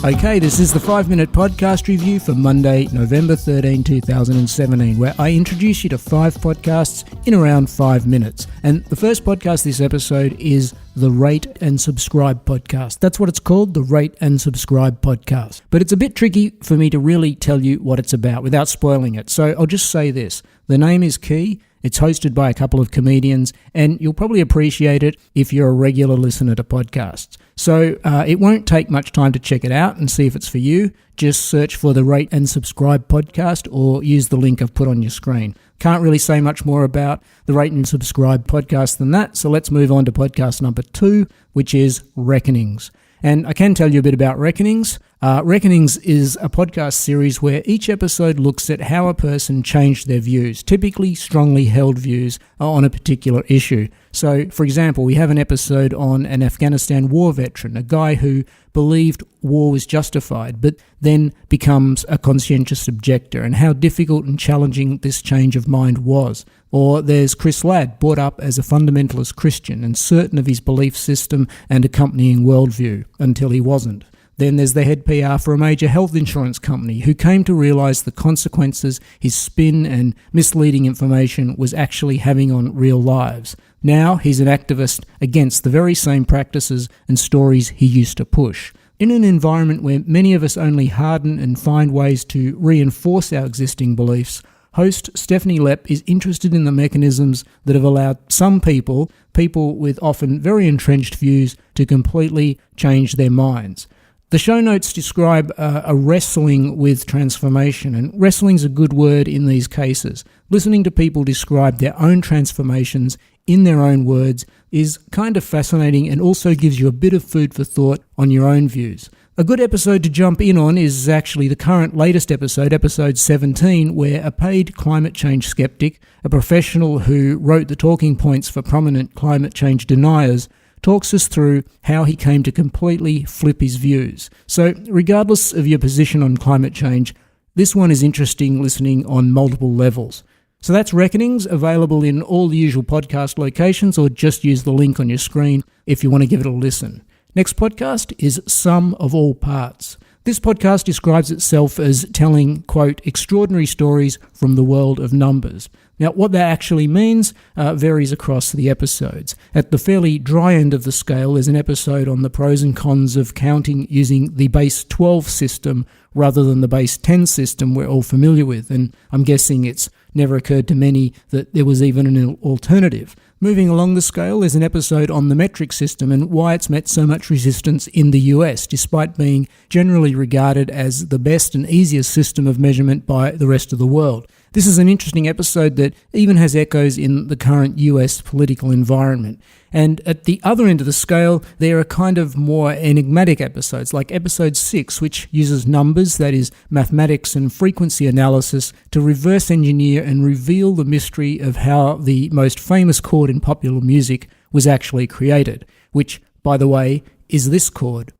Okay, this is the 5-minute podcast review for Monday, November 13, 2017, where I introduce you to 5 podcasts in around 5 minutes. And the first podcast this episode is the Rate and Subscribe podcast. That's what it's called, the Rate and Subscribe podcast. But it's a bit tricky for me to really tell you what it's about without spoiling it. So I'll just say this. The name is key. It's hosted by a couple of comedians, and you'll probably appreciate it if you're a regular listener to podcasts. So it won't take much time to check it out and see if it's for you. Just search for the Rate and Subscribe podcast or use the link I've put on your screen. Can't really say much more about the Rate and Subscribe podcast than that, so let's move on to podcast number 2, which is Reckonings. And I can tell you a bit about Reckonings. Reckonings is a podcast series where each episode looks at how a person changed their views, typically strongly held views on a particular issue. So, for example, we have an episode on an Afghanistan war veteran, a guy who believed war was justified, but then becomes a conscientious objector, and how difficult and challenging this change of mind was. Or there's Chris Ladd, brought up as a fundamentalist Christian and certain of his belief system and accompanying worldview, until he wasn't. Then there's the head PR for a major health insurance company who came to realise the consequences his spin and misleading information was actually having on real lives. Now he's an activist against the very same practices and stories he used to push. In an environment where many of us only harden and find ways to reinforce our existing beliefs, host Stephanie Lepp is interested in the mechanisms that have allowed some people with often very entrenched views, to completely change their minds. The show notes describe a wrestling with transformation, and wrestling's a good word in these cases. Listening to people describe their own transformations in their own words is kind of fascinating and also gives you a bit of food for thought on your own views. A good episode to jump in on is actually the current latest episode, episode 17, where a paid climate change skeptic, a professional who wrote the talking points for prominent climate change deniers, talks us through how he came to completely flip his views. So regardless of your position on climate change, this one is interesting listening on multiple levels. So that's Reckonings, available in all the usual podcast locations, or just use the link on your screen if you want to give it a listen. Next podcast is Sum of All Parts. This podcast describes itself as telling, quote, extraordinary stories from the world of numbers. Now, what that actually means varies across the episodes. At the fairly dry end of the scale, there's an episode on the pros and cons of counting using the base 12 system rather than the base 10 system we're all familiar with, and I'm guessing it's never occurred to many that there was even an alternative. Moving along the scale, there's an episode on the metric system and why it's met so much resistance in the US, despite being generally regarded as the best and easiest system of measurement by the rest of the world. This is an interesting episode that even has echoes in the current US political environment. And at the other end of the scale, there are kind of more enigmatic episodes, like episode 6, which uses numbers, that is, mathematics and frequency analysis, to reverse engineer and reveal the mystery of how the most famous chord in popular music was actually created, which, by the way, is this chord.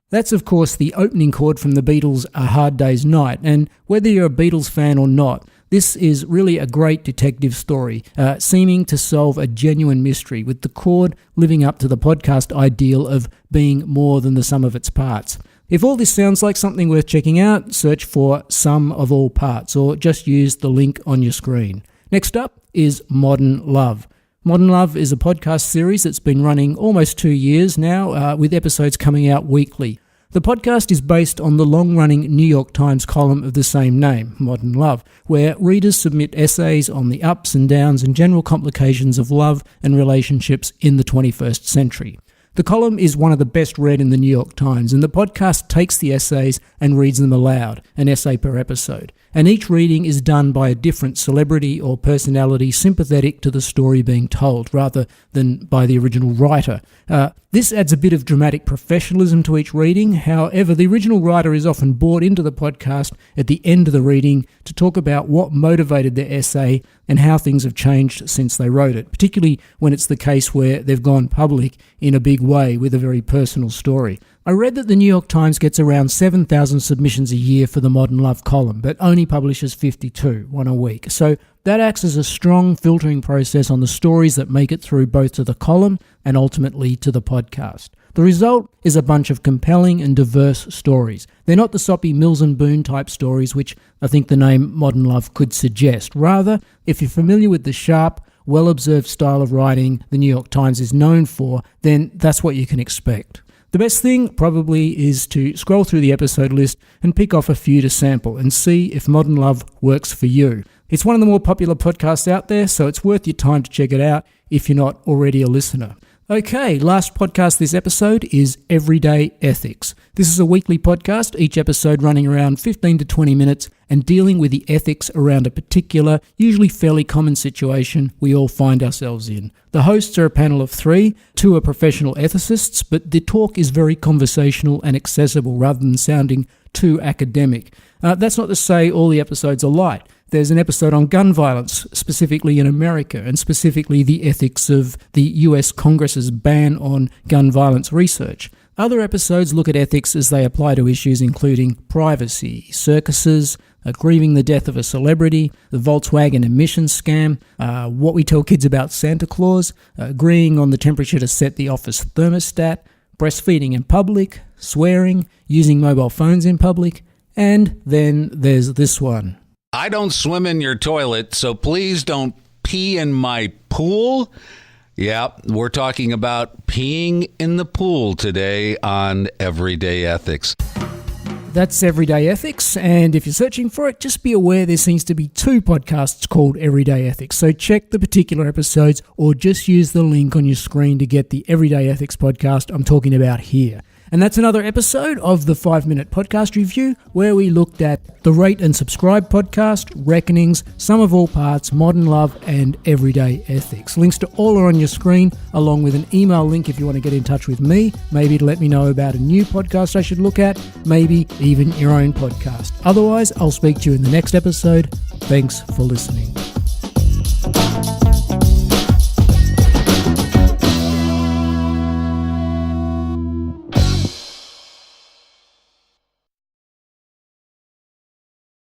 That's, of course, the opening chord from the Beatles' A Hard Day's Night, and whether you're a Beatles fan or not, this is really a great detective story, seeming to solve a genuine mystery, with the chord living up to the podcast ideal of being more than the sum of its parts. If all this sounds like something worth checking out, search for Sum of All Parts, or just use the link on your screen. Next up is Modern Love. Modern Love is a podcast series that's been running almost 2 years now, with episodes coming out weekly. The podcast is based on the long-running New York Times column of the same name, Modern Love, where readers submit essays on the ups and downs and general complications of love and relationships in the 21st century. The column is one of the best read in the New York Times, and the podcast takes the essays and reads them aloud, an essay per episode. And each reading is done by a different celebrity or personality sympathetic to the story being told, rather than by the original writer. This adds a bit of dramatic professionalism to each reading. However, the original writer is often brought into the podcast at the end of the reading to talk about what motivated their essay and how things have changed since they wrote it, particularly when it's the case where they've gone public in a big way with a very personal story. I read that the New York Times gets around 7,000 submissions a year for the Modern Love column, but only publishes 52, one a week. So that acts as a strong filtering process on the stories that make it through both to the column and ultimately to the podcast. The result is a bunch of compelling and diverse stories. They're not the soppy Mills and Boon type stories, which I think the name Modern Love could suggest. Rather, if you're familiar with the sharp, well-observed style of writing the New York Times is known for, then that's what you can expect. The best thing probably is to scroll through the episode list and pick off a few to sample and see if Modern Love works for you. It's one of the more popular podcasts out there, so it's worth your time to check it out if you're not already a listener. Okay, last podcast this episode is Everyday Ethics. This is a weekly podcast, each episode running around 15 to 20 minutes and dealing with the ethics around a particular, usually fairly common situation we all find ourselves in. The hosts are a panel of three. Two are professional ethicists, but the talk is very conversational and accessible rather than sounding too academic. That's not to say all the episodes are light. There's an episode on gun violence, specifically in America, and specifically the ethics of the US Congress's ban on gun violence research. Other episodes look at ethics as they apply to issues including privacy, circuses, grieving the death of a celebrity, the Volkswagen emissions scam, what we tell kids about Santa Claus, agreeing on the temperature to set the office thermostat, breastfeeding in public, swearing, using mobile phones in public, and then there's this one. I don't swim in your toilet, so please don't pee in my pool. Yeah, we're talking about peeing in the pool today on Everyday Ethics. That's Everyday Ethics, and if you're searching for it, just be aware there seems to be two podcasts called Everyday Ethics, so check the particular episodes or just use the link on your screen to get the Everyday Ethics podcast I'm talking about here. And that's another episode of the 5-Minute Podcast Review, where we looked at the Rate and Subscribe podcast, Reckonings, Sum of All Parts, Modern Love, and Everyday Ethics. Links to all are on your screen, along with an email link if you want to get in touch with me, maybe to let me know about a new podcast I should look at, maybe even your own podcast. Otherwise, I'll speak to you in the next episode. Thanks for listening.